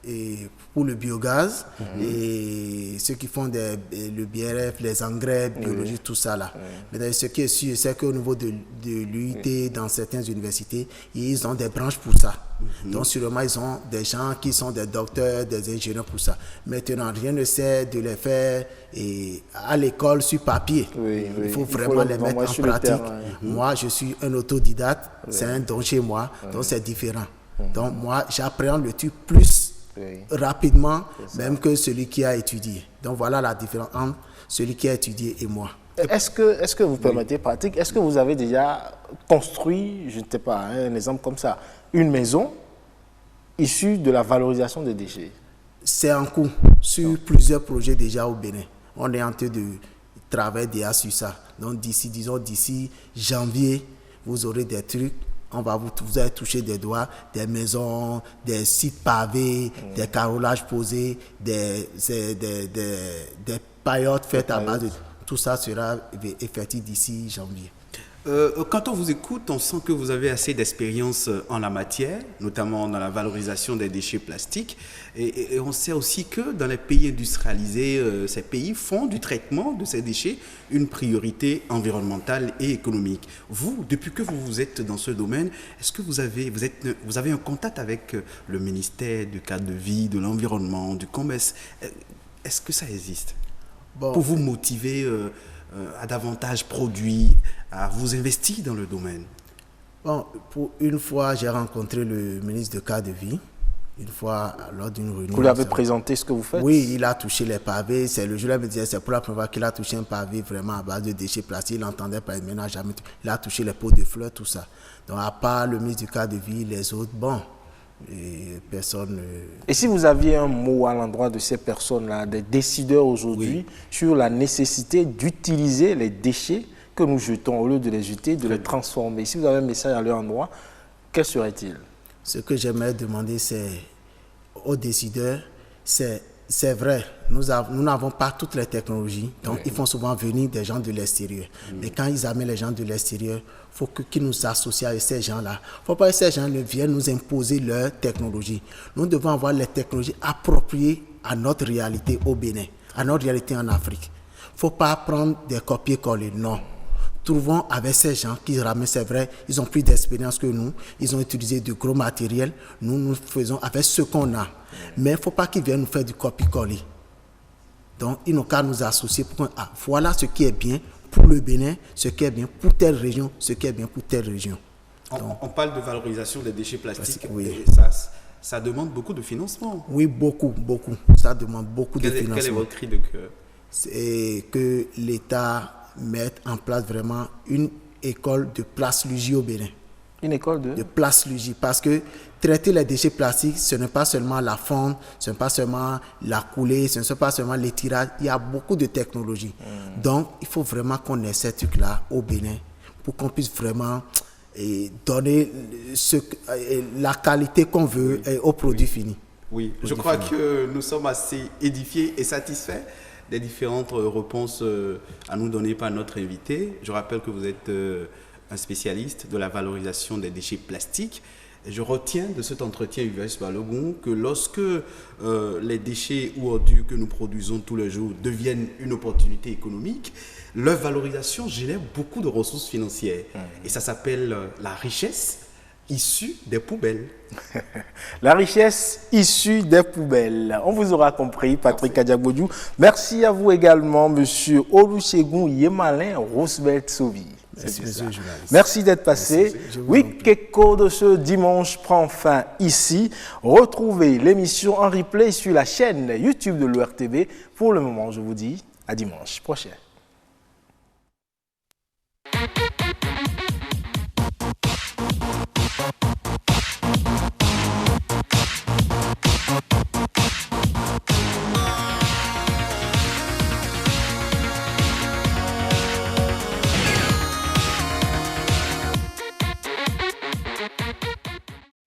Et pour le biogaz, et ceux qui font le BRF, les engrais biologiques, tout ça là. Mais ce qui est sûr, c'est qu'au niveau de l'UIT, dans certaines universités, ils ont des branches pour ça. Donc sûrement, ils ont des gens qui sont des docteurs, des ingénieurs pour ça. Maintenant, rien ne sert de les faire à l'école sur papier. Il faut vraiment les mettre en pratique. Moi, je suis un autodidacte, c'est un don chez moi, donc c'est différent. Donc moi, j'apprends le truc plus rapidement, même que celui qui a étudié. Donc voilà la différence entre celui qui a étudié et moi. Est-ce que vous permettez, pratique, est-ce que vous avez déjà construit, je ne sais pas, un exemple comme ça, une maison issue de la valorisation des déchets? C'est en cours sur plusieurs projets déjà au Bénin. On est en train de travailler déjà sur ça. Donc d'ici janvier, vous aurez des trucs. Vous allez toucher des doigts, des maisons, des sites pavés, des carrelages posés, des paillotes faites à base de... Tout ça sera effectif d'ici janvier. Quand on vous écoute, on sent que vous avez assez d'expérience en la matière, notamment dans la valorisation des déchets plastiques. Et on sait aussi que dans les pays industrialisés, ces pays font du traitement de ces déchets une priorité environnementale et économique. Vous, depuis que vous êtes dans ce domaine, est-ce que vous avez un contact avec le ministère du cadre de vie, de l'environnement, du commerce? Est-ce que ça existe pour vous motiver à davantage produire, à vous investir dans le domaine? Bon, pour une fois, j'ai rencontré le ministre de cadre de vie, une fois lors d'une réunion. Vous lui avez présenté ce que vous faites? Oui, il a touché les pavés. Le jour-là, il me disait, c'est pour la première fois qu'il a touché un pavé vraiment à base de déchets plastiques. Il entendait pas, maintenant jamais. Il a touché les pots de fleurs, tout ça. Donc, à part le ministre du cadre de vie, les autres, bon, et personne... Et si vous aviez un mot à l'endroit de ces personnes-là, des décideurs aujourd'hui, sur la nécessité d'utiliser les déchets que nous jetons, au lieu de les jeter, de les transformer. Si vous avez un message à leur endroit, quel serait-il? Ce que j'aimerais demander, c'est aux décideurs, c'est vrai, nous n'avons pas toutes les technologies, donc ils font souvent venir des gens de l'extérieur. Mais quand ils amènent les gens de l'extérieur, il faut qu'ils nous associent avec ces gens-là. Il ne faut pas que ces gens viennent nous imposer leur technologie. Nous devons avoir les technologies appropriées à notre réalité au Bénin, à notre réalité en Afrique. Il ne faut pas prendre des copier-coller, non. Trouvons avec ces gens qui ramènent, c'est vrai, ils ont plus d'expérience que nous, ils ont utilisé de gros matériel, nous faisons avec ce qu'on a. Mais il ne faut pas qu'ils viennent nous faire du copier-coller. Donc, ils n'ont qu'à nous associer pour voilà ce qui est bien pour le Bénin, ce qui est bien pour telle région, ce qui est bien pour telle région. On parle de valorisation des déchets plastiques. Oui. Ça demande beaucoup de financement. Oui, beaucoup. Ça demande beaucoup de financement. Quel est votre cri de cœur? C'est que l'État mettre en place vraiment une école de plasturgie au Bénin. Une école de plasturgie, parce que traiter les déchets plastiques, ce n'est pas seulement la fonte, ce n'est pas seulement la coulée, ce n'est pas seulement l'étirage, il y a beaucoup de technologies. Donc, il faut vraiment qu'on ait ces trucs-là au Bénin pour qu'on puisse vraiment donner la qualité qu'on veut aux produits finis. Oui, je crois que nous sommes assez édifiés et satisfaits des différentes réponses à nous donner par notre invité. Je rappelle que vous êtes un spécialiste de la valorisation des déchets plastiques. Et je retiens de cet entretien UVS Balogun que lorsque les déchets ou ordures que nous produisons tous les jours deviennent une opportunité économique, leur valorisation génère beaucoup de ressources financières. Et ça s'appelle la richesse issue des poubelles. La richesse issue des poubelles. On vous aura compris, Patrick Kadiagbodjou. Merci à vous également, monsieur Olusegun Yemalin Roosevelt Sovi. Merci d'être passé. Week Echo de ce dimanche prend fin ici. Retrouvez l'émission en replay sur la chaîne YouTube de l'ORTV. Pour le moment, je vous dis à dimanche prochain.